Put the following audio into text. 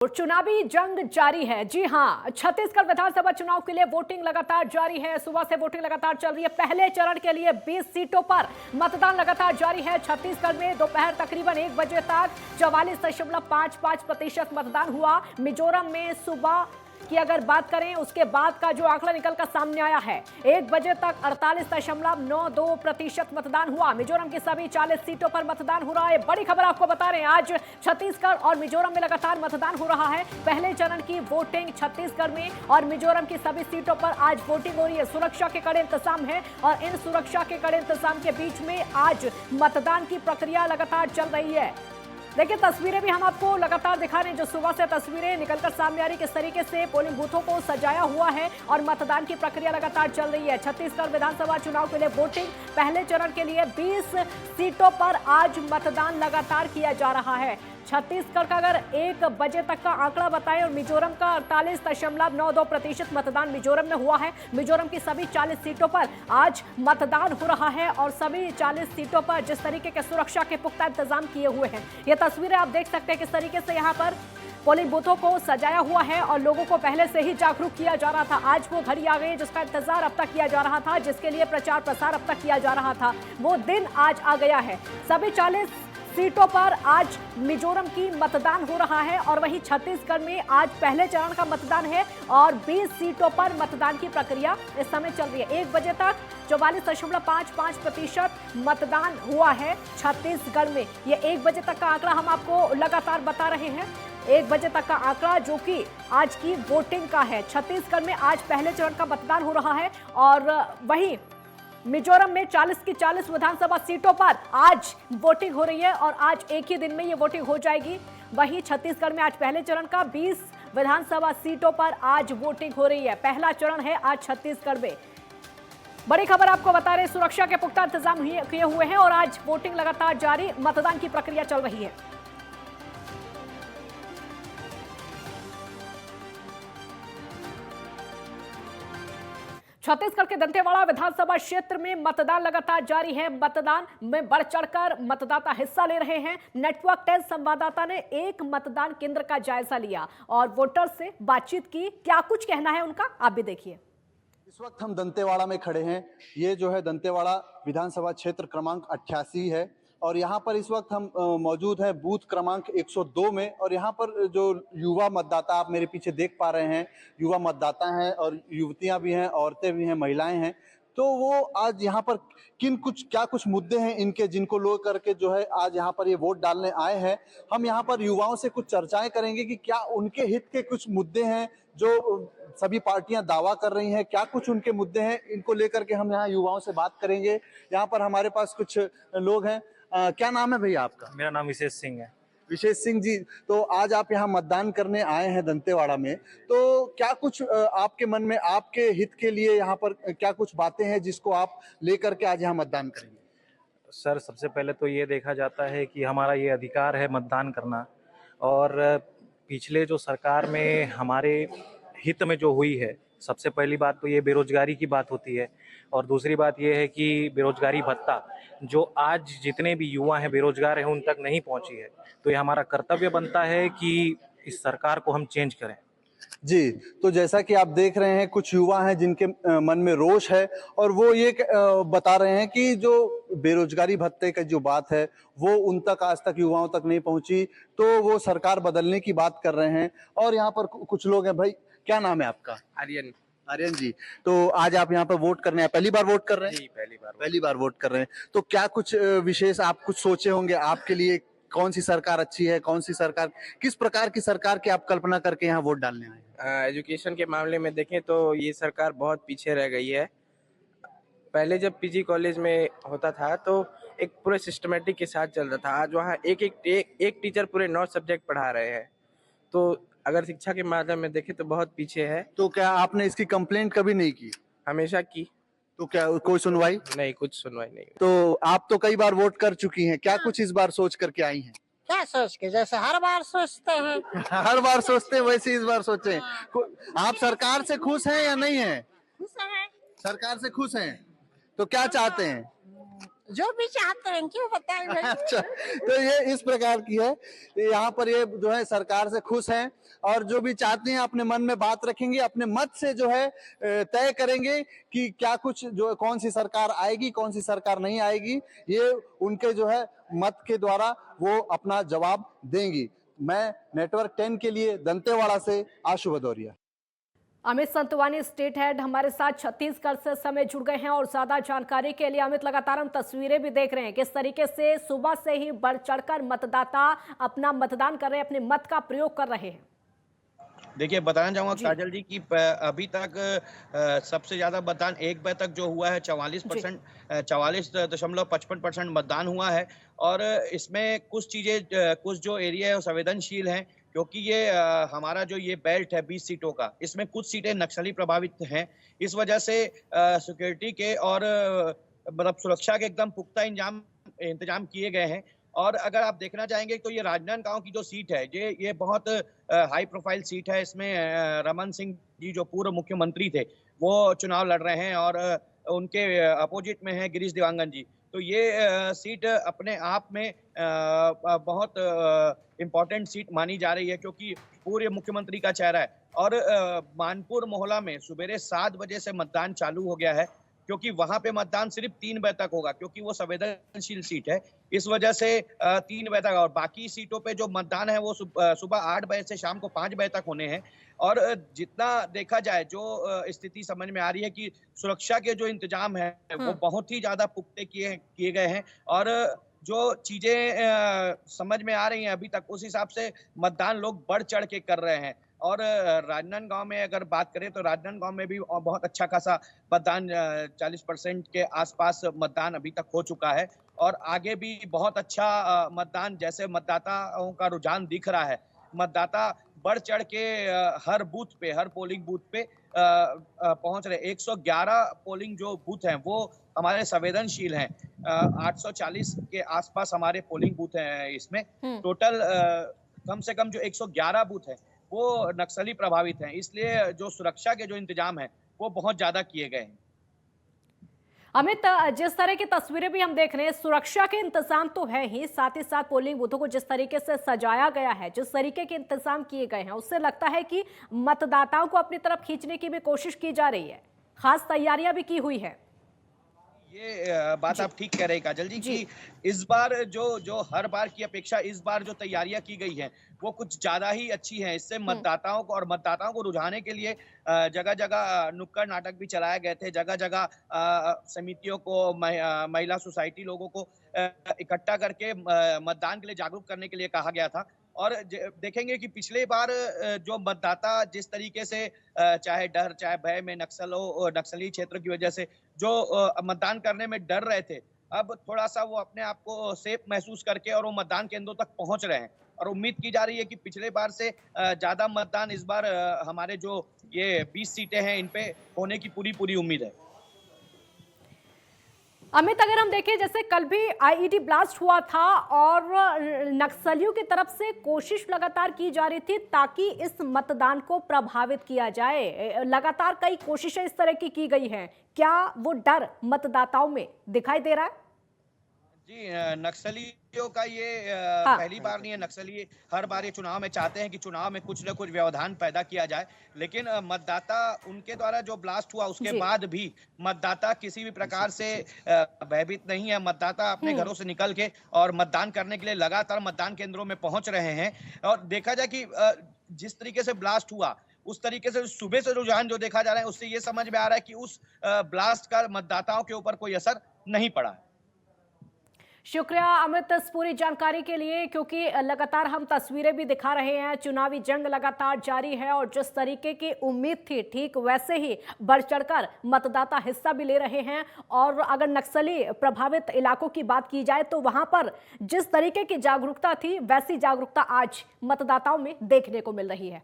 और चुनावी जंग जारी है। जी हां, छत्तीसगढ़ विधानसभा चुनाव के लिए वोटिंग लगातार जारी है। सुबह से वोटिंग लगातार चल रही है। पहले चरण के लिए 20 सीटों पर मतदान लगातार जारी है। छत्तीसगढ़ में दोपहर तकरीबन 1 बजे तक 44.55% मतदान हुआ। मिजोरम में सुबह की अगर बात करें उसके बाद का जो आंकड़ा निकलकर सामने आया है, 1 बजे तक 48.92% मतदान हुआ। मिजोरम की सभी 40 सीटों पर मतदान हो रहा है। बड़ी खबर आपको बता रहे हैं, आज छत्तीसगढ़ और मिजोरम में लगातार मतदान हो रहा है। पहले चरण की वोटिंग छत्तीसगढ़ में और मिजोरम की सभी सीटों पर आज वोटिंग हो रही है। सुरक्षा के कड़े इंतजाम है और इन सुरक्षा के कड़े इंतजाम के बीच में आज मतदान की प्रक्रिया लगातार चल रही है। देखिए, तस्वीरें भी हम आपको लगातार दिखा रहे हैं। जो सुबह से तस्वीरें निकलकर सामने आ रही, किस तरीके से पोलिंग बूथों को सजाया हुआ है और मतदान की प्रक्रिया लगातार चल रही है। छत्तीसगढ़ विधानसभा चुनाव के लिए वोटिंग पहले चरण के लिए 20 सीटों पर आज मतदान लगातार किया जा रहा है। छत्तीसगढ़ का अगर 1 बजे तक का आंकड़ा बताएं और मिजोरम का 48.92% मतदान मिजोरम में हुआ है। मिजोरम की सभी 40 सीटों पर आज मतदान हो रहा है और सभी 40 सीटों पर जिस तरीके के सुरक्षा के पुख्ता इंतजाम किए हुए हैं, ये तस्वीरें आप देख सकते हैं किस तरीके से यहाँ पर पोलिंग बूथों को सजाया हुआ है और लोगों को पहले से ही जागरूक किया जा रहा था। आज वो घड़ी आ गई जिसका इंतजार अब तक किया जा रहा था, जिसके लिए प्रचार प्रसार अब तक किया जा रहा था, वो दिन आज आ गया है। सभी 40 सीटों पर आज मिजोरम की मतदान हो रहा है और वहीं छत्तीसगढ़ में आज पहले चरण का मतदान है और 20 सीटों पर मतदान की प्रक्रिया इस समय चल रही है। 1 बजे तक 44.55% मतदान हुआ है छत्तीसगढ़ में। ये 1 बजे तक का आंकड़ा हम आपको लगातार बता रहे हैं। 1 बजे तक का आंकड़ा जो कि आज की वोटिंग का है। छत्तीसगढ़ में आज पहले चरण का मतदान हो रहा है और वहीं मिजोरम में 40 की 40 विधानसभा सीटों पर आज वोटिंग हो रही है और आज एक ही दिन में ये वोटिंग हो जाएगी। वहीं छत्तीसगढ़ में आज पहले चरण का 20 विधानसभा सीटों पर आज वोटिंग हो रही है। पहला चरण है आज छत्तीसगढ़ में। बड़ी खबर आपको बता रहे, सुरक्षा के पुख्ता इंतजाम किए हुए हैं और आज वोटिंग लगातार जारी, मतदान की प्रक्रिया चल रही है। छत्तीसगढ़ के दंतेवाड़ा विधानसभा क्षेत्र में मतदान लगातार जारी है। मतदान में बढ़ चढ़कर मतदाता हिस्सा ले रहे हैं। नेटवर्क 10 संवाददाता ने एक मतदान केंद्र का जायजा लिया और वोटर से बातचीत की। क्या कुछ कहना है उनका, आप भी देखिए। इस वक्त हम दंतेवाड़ा में खड़े हैं। ये जो है दंतेवाड़ा विधानसभा क्षेत्र क्रमांक 88 है और यहाँ पर इस वक्त हम मौजूद हैं बूथ क्रमांक 102 में। और यहाँ पर जो युवा मतदाता आप मेरे पीछे देख पा रहे हैं, युवा मतदाता हैं और युवतियां भी हैं, औरतें भी हैं, महिलाएं हैं। तो वो आज यहाँ पर क्या कुछ मुद्दे हैं इनके, जिनको लोग करके जो है आज यहाँ पर ये वोट डालने आए हैं। हम यहाँ पर युवाओं से कुछ चर्चाएं करेंगे कि क्या उनके हित के कुछ मुद्दे हैं जो सभी पार्टियां दावा कर रही हैं, क्या कुछ उनके मुद्दे हैं, इनको लेकर के हम यहाँ युवाओं से बात करेंगे। यहाँ पर हमारे पास कुछ लोग हैं। क्या नाम है भैया आपका? मेरा नाम विशेष सिंह है। विशेष सिंह जी, तो आज आप यहाँ मतदान करने आए हैं दंतेवाड़ा में, तो क्या कुछ आपके मन में आपके हित के लिए यहाँ पर क्या कुछ बातें हैं जिसको आप लेकर के आज यहाँ मतदान करेंगे? सर, सबसे पहले तो ये देखा जाता है कि हमारा ये अधिकार है मतदान करना और पिछले जो सरकार में हमारे हित में जो हुई है, सबसे पहली बात तो ये बेरोजगारी की बात होती है और दूसरी बात ये है कि बेरोजगारी भत्ता जो आज जितने भी युवा हैं बेरोजगार हैं उन तक नहीं पहुंची है। तो ये हमारा कर्तव्य बनता है कि इस सरकार को हम चेंज करें। जी, तो जैसा कि आप देख रहे हैं कुछ युवा हैं जिनके मन में रोष है और वो ये बता रहे हैं कि जो बेरोजगारी भत्ते का जो बात है वो उन तक आज तक युवाओं तक नहीं पहुंची, तो वो सरकार बदलने की बात कर रहे हैं। और यहाँ पर कुछ लोग हैं। भाई, क्या नाम है आपका? आर्यन। आर्यन जी, तो आज आप यहाँ पर वोट करने आए, पहली बार वोट कर रहे हैं? जी, पहली बार वोट कर रहे हैं। तो क्या कुछ विशेष आप कुछ सोचे होंगे आपके लिए, कौन सी सरकार अच्छी है, कौन सी सरकार, किस प्रकार की सरकार की आप कल्पना करके यहाँ वोट डालने आए हैं? एजुकेशन के मामले में देखें तो ये सरकार बहुत पीछे रह गई है। पहले जब पीजी कॉलेज में होता था तो एक पूरे सिस्टमेटिक के साथ चल रहा था। आज वहाँ एक टीचर पूरे 9 सब्जेक्ट पढ़ा रहे हैं। तो अगर शिक्षा के माध्यम में देखें तो बहुत पीछे है। तो क्या आपने इसकी कंप्लेंट कभी नहीं की? हमेशा की। तो क्या कोई सुनवाई नहीं, कुछ सुनवाई नहीं। तो आप तो कई बार वोट कर चुकी हैं, क्या कुछ इस बार सोच करके आई हैं? क्या सोच के, जैसे हर बार सोचते हैं। हर बार सोचते हैं वैसे इस बार सोचे। आप सरकार से खुश हैं या नहीं है? खुश हैं। सरकार से खुश हैं, तो क्या चाहते हैं? जो भी चाहते हैं क्यों बताएं भाई। अच्छा, तो ये इस प्रकार की है। यहाँ पर ये जो है सरकार से खुश हैं और जो भी चाहते हैं अपने मन में बात रखेंगे, अपने मत से जो है तय करेंगे कि क्या कुछ जो कौन सी सरकार आएगी, कौन सी सरकार नहीं आएगी। ये उनके जो है मत के द्वारा वो अपना जवाब देंगी। मैं नेटवर्क 10 के लिए दंतेवाड़ा से आशु भदौरिया। अमित संतवानी स्टेट हेड हमारे साथ छत्तीसगढ़ से समय जुड़ गए हैं और ज्यादा जानकारी के लिए अमित, लगातार हम तस्वीरें भी देख रहे हैं किस तरीके से सुबह से ही बढ़ चढ़कर मतदाता अपना मतदान कर रहे हैं, अपने मत का प्रयोग कर रहे हैं। देखिए बताना चाहूंगा काजल जी कि अभी तक सबसे ज्यादा मतदान 1 बजे तक जो हुआ है 44%, 44.55% मतदान हुआ है। और इसमें कुछ चीजें, कुछ जो एरिया है वो संवेदनशील हैं, क्योंकि ये हमारा जो ये बेल्ट है 20 सीटों का, इसमें कुछ सीटें नक्सली प्रभावित हैं। इस वजह से सिक्योरिटी के और मतलब सुरक्षा के एकदम पुख्ता इंतजाम किए गए हैं। और अगर आप देखना चाहेंगे तो ये राजनांदगांव की जो सीट है, ये बहुत हाई प्रोफाइल सीट है। इसमें रमन सिंह जी जो पूर्व मुख्यमंत्री थे वो चुनाव लड़ रहे हैं और उनके अपोजिट में है गिरीश देवांगन जी। तो ये सीट अपने आप में बहुत इम्पोर्टेंट सीट मानी जा रही है, क्योंकि पूर्व मुख्यमंत्री का चेहरा है। और मानपुर मोहल्ला में सुबेरे 7 बजे से मतदान चालू हो गया है, क्योंकि वहां पे मतदान सिर्फ 3 बजे तक होगा, क्योंकि वो संवेदनशील सीट है। इस वजह से 3 बजे तक, और बाकी सीटों पे जो मतदान है वो सुबह 8 बजे से शाम को 5 बजे तक होने हैं। और जितना देखा जाए, जो स्थिति समझ में आ रही है कि सुरक्षा के जो इंतजाम है वो बहुत ही ज्यादा पुख्ते किए गए हैं। और जो चीजें समझ में आ रही हैं अभी तक, उस हिसाब से मतदान लोग बढ़ चढ़ के कर रहे हैं। और राजनांदगांव में अगर बात करें तो राजनांदगांव में भी बहुत अच्छा खासा मतदान, 40% के आसपास मतदान अभी तक हो चुका है। और आगे भी बहुत अच्छा मतदान, जैसे मतदाताओं का रुझान दिख रहा है, मतदाता बढ़ चढ़ के हर बूथ पे, हर पोलिंग बूथ पे पहुंच रहे। 111 पोलिंग जो बूथ हैं वो हमारे संवेदनशील हैं। 840 के आसपास हमारे पोलिंग बूथ हैं। इसमें टोटल कम से कम जो 111 बूथ हैं वो नक्सली प्रभावित हैं, इसलिए जो सुरक्षा के जो इंतजाम है वो बहुत ज्यादा किए गए हैं। अमित, जिस तरह की तस्वीरें भी हम देख रहे हैं, सुरक्षा के इंतजाम तो है ही, साथ ही साथ पोलिंग बूथों को जिस तरीके से सजाया गया है, जिस तरीके के इंतजाम किए गए हैं, उससे लगता है कि मतदाताओं को अपनी तरफ खींचने की भी कोशिश की जा रही है, खास तैयारियां भी की हुई है। ये बात आप ठीक कह रहे हैं काजल जी कि इस बार जो हर बार की अपेक्षा इस बार जो तैयारियां की गई हैं वो कुछ ज्यादा ही अच्छी हैं। इससे मतदाताओं को रुझाने के लिए जगह जगह नुक्कड़ नाटक भी चलाए गए थे। जगह जगह समितियों को, महिला सोसाइटी लोगों को इकट्ठा करके मतदान के लिए जागरूक करने के लिए कहा गया था। और देखेंगे कि पिछले बार जो मतदाता जिस तरीके से चाहे डर चाहे भय में, नक्सली क्षेत्र की वजह से जो मतदान करने में डर रहे थे, अब थोड़ा सा वो अपने आप को सेफ महसूस करके और वो मतदान केंद्रों तक पहुंच रहे हैं। और उम्मीद की जा रही है कि पिछले बार से ज्यादा मतदान इस बार हमारे जो ये 20 सीटें हैं इन पे होने की पूरी उम्मीद है। अमित, अगर हम देखें, जैसे कल भी आईईडी ब्लास्ट हुआ था और नक्सलियों की तरफ से कोशिश लगातार की जा रही थी ताकि इस मतदान को प्रभावित किया जाए। लगातार कई कोशिशें इस तरह की गई हैं, क्या वो डर मतदाताओं में दिखाई दे रहा है? जी, नक्सलियों का ये पहली बार नहीं है। नक्सली हर बार ये चुनाव में चाहते हैं कि चुनाव में कुछ न कुछ व्यवधान पैदा किया जाए, लेकिन मतदाता उनके द्वारा जो ब्लास्ट हुआ उसके बाद भी मतदाता किसी भी प्रकार से भयभीत नहीं है। मतदाता अपने घरों से निकल के और मतदान करने के लिए लगातार मतदान केंद्रों में पहुंच रहे हैं। और देखा जाए कि जिस तरीके से ब्लास्ट हुआ उस तरीके से सुबह से रुझान जो देखा जा रहा है उससे ये समझ में आ रहा है कि उस ब्लास्ट का मतदाताओं के ऊपर कोई असर नहीं पड़ा है। शुक्रिया अमित इस पूरी जानकारी के लिए, क्योंकि लगातार हम तस्वीरें भी दिखा रहे हैं, चुनावी जंग लगातार जारी है और जिस तरीके की उम्मीद थी ठीक वैसे ही बढ़ चढ़कर मतदाता हिस्सा भी ले रहे हैं। और अगर नक्सली प्रभावित इलाकों की बात की जाए तो वहां पर जिस तरीके की जागरूकता थी वैसी जागरूकता आज मतदाताओं में देखने को मिल रही है।